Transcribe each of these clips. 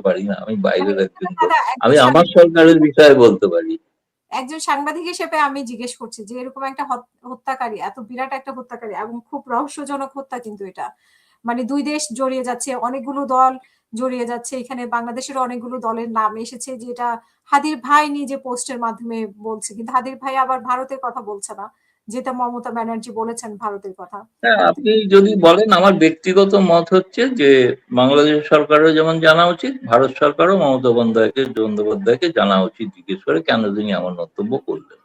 পারি না, আমি মানে বাইরের একজন লোক, দাদা আমি আমার সরকারের বিষয়ে বলতে পারি। একজন সাংবাদিক হিসেবে আমি জিজ্ঞেস করছি যে এরকম একটা হত্যাকারী, এত বিরাট একটা হত্যাকারী এবং খুব রহস্যজনক হত্যা, কিন্তু এটা মানে দুই দেশ জড়িয়ে যাচ্ছে, অনেকগুলো দল জড়িয়ে যাচ্ছে, এখানে বাংলাদেশের অনেকগুলো দলের নাম এসেছে, যেটা হাদির ভাই নিজে পোস্টের মাধ্যমে বলছে, কিন্তু হাদির ভাই আবার ভারতের কথা বলছে না, যেটা মমতা ব্যানার্জি বলেছেন ভারতের কথা। হ্যাঁ, আপনি যদি বলেন, আমার ব্যক্তিগত মত হচ্ছে যে বাংলাদেশ সরকারও যেমন জানা উচিত, ভারত সরকারও মমতা বন্দ্যোপাধ্যায়কে জানা উচিত, জিজ্ঞেস করে কেন তিনি এমন মন্তব্য করলেন।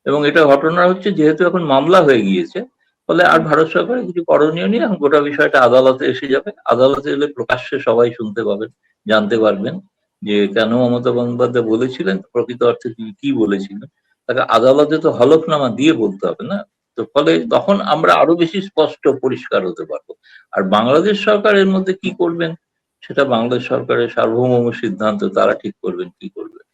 এবং এটা ঘটনা হচ্ছে, যেহেতু এখন মামলা হয়ে গিয়েছে, ফলে আর ভারত সরকারের কিছু করণীয় নেই। এখন গোটা বিষয়টা আদালতে এসে যাবে, আদালতে এলে প্রকাশ্যে সবাই শুনতে পাবেন, জানতে পারবেন যে কেন মমতা বন্দ্যোপাধ্যায় বলেছিলেন, প্রকৃত অর্থে তিনি কি বলেছিলেন। তাকে আদালতে তো হলফনামা দিয়ে বলতে হবে না, তো ফলে তখন আমরা আরো বেশি স্পষ্ট পরিষ্কার হতে পারবো। আর বাংলাদেশ সরকার এর মধ্যে কি করবেন, সেটা বাংলাদেশ সরকারের সার্বভৌম সিদ্ধান্ত, তারা ঠিক করবেন কি করবেন।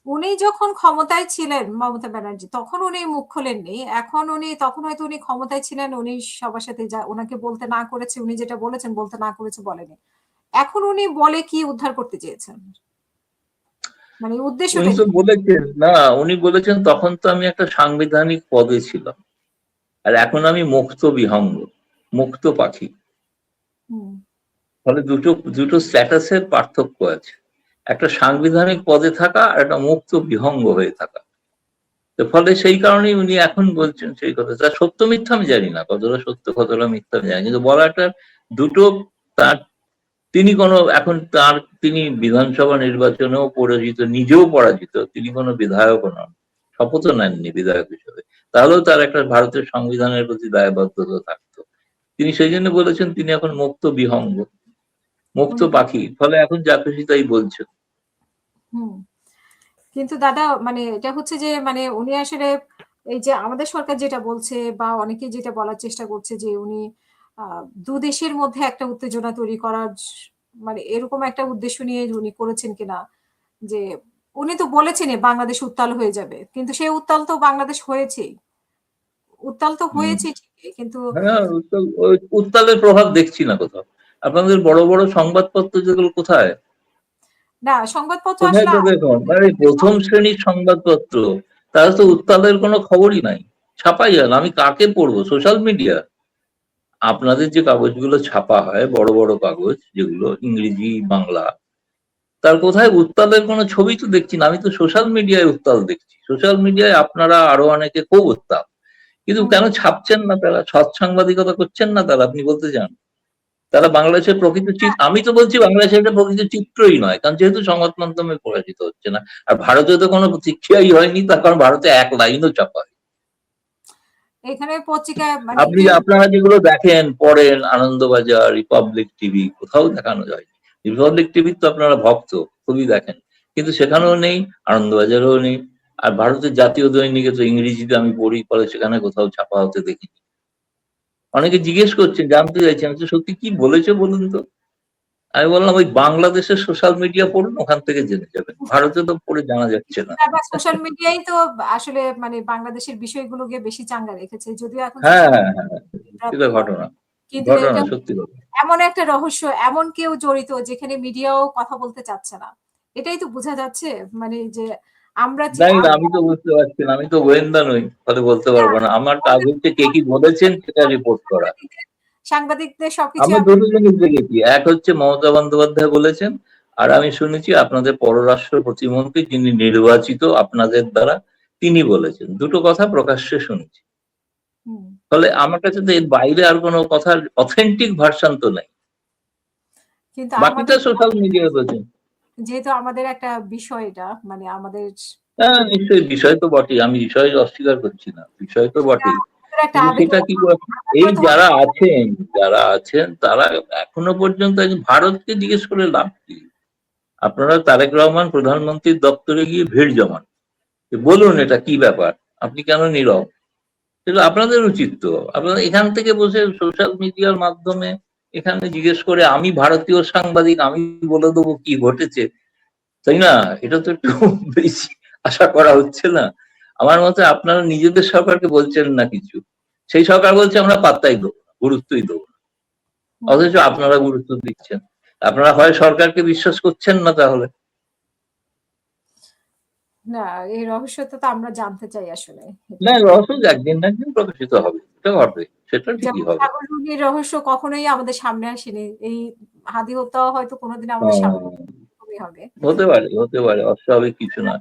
উনি যখন ক্ষমতায় ছিলেন মমতা ব্যানার্জি, তখন উনি মুখ খোলেননি, এখন উনি, তখন হয়তো উনি ক্ষমতায় ছিলেন, উনি সবার সাথে যা ওনাকে বলতে না করেছে, উনি যেটা বলেছেন বলতে না করেছে বলেনি, এখন উনি বলে কি উদ্ধার করতে চেয়েছেন, মানে উনি উদ্দেশ্যটা তো কি? বলেছেন না, উনি বলেছেন তখন তো আমি একটা সাংবিধানিক পদে ছিলাম, আর এখন আমি মুক্ত বিহঙ্গ, মুক্ত পাখি। হুম, ফলে দুটো দুটো স্ট্যাটাসের পার্থক্য আছে, একটা সাংবিধানিক পদে থাকা আর একটা মুক্ত বিহঙ্গ হয়ে থাকা। তো ফলে সেই কারণেই উনি এখন বলছেন সেই কথা। তার সত্য মিথ্যা আমি জানি না, কতটা সত্য কতটা মিথ্যা আমি জানি, কিন্তু বলাটা দুটো, তার তিনি কোনো এখন তার তিনি বিধানসভা নির্বাচনেও পরাজিত, নিজেও পরাজিত, তিনি কোনো বিধায়কও নন, শপথও নেননি বিধায়ক হিসেবে, তাহলেও তার একটা ভারতের সংবিধানের প্রতি দায়বদ্ধতা থাকতো। তিনি সেই জন্য বলেছেন তিনি এখন মুক্ত বিহঙ্গ, মুক্ত উনি পাখি, ফলে এখন যা খুশি তাই বলছেন। হুম, কিন্তু দাদা মানে এটা হচ্ছে যে মানে উনি আসলে এই যে আমাদের সরকার যেটা বলছে বা অনেকে যেটা বলার চেষ্টা করছে যে উনি দু দেশের মধ্যে একটা উত্তেজনা তৈরি করার মানে এরকম একটা উদ্দেশ্য নিয়ে উনি করেছেন কিনা, যে উনি তো বলেছেনই বাংলাদেশ উত্তাল হয়ে যাবে, কিন্তু সেই উত্তাল তো বাংলাদেশ হয়েছেই, উত্তাল তো হম। হয়েছে ঠিকই, কিন্তু হ্যাঁ, ওই উত্তালের প্রভাব দেখছি না কোথাও। আপনাদের বড় বড় সংবাদপত্র যেগুলো কোথায়, না সংবাদপত্র কোথায় আসলে তো দেখুন, মানে প্রথম শ্রেণীর সংবাদপত্র, তারা তো উত্তালের কোনো খবরই নাই, ছাপাই হয় না। আমি কাকে পড়বো, সোশ্যাল মিডিয়া। আপনাদের যে কাগজগুলো ছাপা হয়, বড় বড় কাগজ যেগুলো ইংরেজি বাংলা, তার কোথায় উত্তালের কোনো ছবি তো দেখছি না। আমি তো সোশ্যাল মিডিয়ায় উত্তাল দেখছি, সোশ্যাল মিডিয়ায় আপনারা আরো অনেকে খুব উত্তাল, কিন্তু হুম, কেন ছাপছেন না তারা, সৎ সাংবাদিকতা করছেন না তারা, আপনি বলতে চান? তারা বাংলাদেশের প্রকৃত চিত্র, আমি তো বলছি বাংলাদেশের একটা প্রকৃত চিত্রই নয়, কারণ যেহেতু সংবাদ মাধ্যমে প্রকাশিত হচ্ছে না। আর ভারতে তো কোনো প্রতিক্রিয়াই হয়নি, তার কারণ ভারতে এক লাইনও ছাপা হয়। এখানে পত্রিকায় মানে আপনি আপনারা যেগুলো দেখেন পড়েন, আনন্দবাজার, রিপাবলিক টিভি, কোথাও দেখানো যায়। রিপাবলিক টিভির তো আপনারা ভক্ত, খুবই দেখেন, কিন্তু সেখানেও নেই, আনন্দবাজারেও নেই। আর ভারতের জাতীয় দৈনিকে তো ইংরেজিতে আমি পড়ি, ফলে সেখানে কোথাও ছাপা হতে দেখিনি। অনেকে জিজ্ঞেস করছেন, জানতে চাইছেন যে সত্যি কি বলেছে বলুন তো। আমি বললাম ওই বাংলাদেশের সোশ্যাল মিডিয়া পড়ুন, ওখান থেকে জেনে যাবেন, ভারতে তো পড়ে জানা যাচ্ছে না। সোশ্যাল মিডিয়াই তো আসলে মানে বাংলাদেশের বিষয়গুলোকে বেশি চাঙ্গা রেখেছে, যদিও এখন হ্যাঁ, সোশ্যাল হ্যাঁ, হ্যাঁ, এটা মিডিয়া, ঘটনা, কিন্তু ঘটনা এটা সত্যি কথা। এমন একটা রহস্য, এমন কেউ জড়িত যেখানে মিডিয়াও কথা বলতে চাচ্ছে না, এটাই তো বোঝা যাচ্ছে। মানে যে আমরা জানি না, আমি তো বুঝতে পারছি না, আমি তো গোয়েন্দা নই, ফলে বলতে পারবো না। আমার কাজ হচ্ছে কে কি বলেছেন সেটা রিপোর্ট করা। সাংবাদিকদের সবকিছু আমি আমরা দুটো জিনিস দেখেছি, এক হচ্ছে মমতা বন্দ্যোপাধ্যায় বলেছেন, আর আমি শুনেছি আপনাদের পররাষ্ট্র প্রতিমন্ত্রী যিনি নির্বাচিত আপনাদের দ্বারা, তিনি বলেছেন। দুটো কথা প্রকাশ্যে শুনেছি। হুম, ফলে আমার কাছে তো এর বাইরে আর কোনো কথার অথেন্টিক ভার্সান তো নাই, কিন্তু বাকিটা আমাদের সোশ্যাল মিডিয়ায় বলছেন। যেহেতু আমাদের একটা বিষয়, এটা মানে আমাদের হ্যাঁ, নিশ্চয়ই বিষয় তো বটেই, আমি বিষয় অস্বীকার করছি না, বিষয় তো বটেই। আমাদের একটা কিন্তু আবেগ, সেটা কি এই যারা আছেন, যারা আছেন তারা এখনো পর্যন্ত ভারতকে জিজ্ঞেস করে লাভ কি? আপনারা তারেক রহমান প্রধানমন্ত্রীর দপ্তরে গিয়ে ভিড় জমান, যে বলুন এটা কি ব্যাপার, আপনি কেন নীরব? সেটা আপনাদের উচিত তো। আপনারা এখান থেকে বসে সোশ্যাল মিডিয়ার মাধ্যমে এখানে জিজ্ঞেস করে আমি ভারতীয় সাংবাদিক, আমি বলে দেবো কি ঘটেছে, তাই না? এটা তো একটু বেশি আশা করা হচ্ছে না? আমার মতে আপনারা নিজেদের সরকারকে বলছেন না কিছু, সেই সরকার বলছে আমরা পাত্তাই দেবো না, গুরুত্বই দেবো না, হুম, অথচ আপনারা গুরুত্ব দিচ্ছেন। আপনারা হয় সরকারকে বিশ্বাস করছেন না তাহলে। না, এই রহস্যটা তো আমরা জানতে চাই আসলে। না, এটাই। রহস্য একদিন না একদিন প্রকাশিত হবে। এটা হবে। সেটা ঠিকই যেমন হবে। সাগররুনির রহস্য কখনোই আমাদের সামনে আসেনি। এই হাদি হত্যাও হয়তো কোনদিন আমাদের সামনে ও হবে। হতে পারে, হতে পারে। অস্বাভাবিক কিছু না।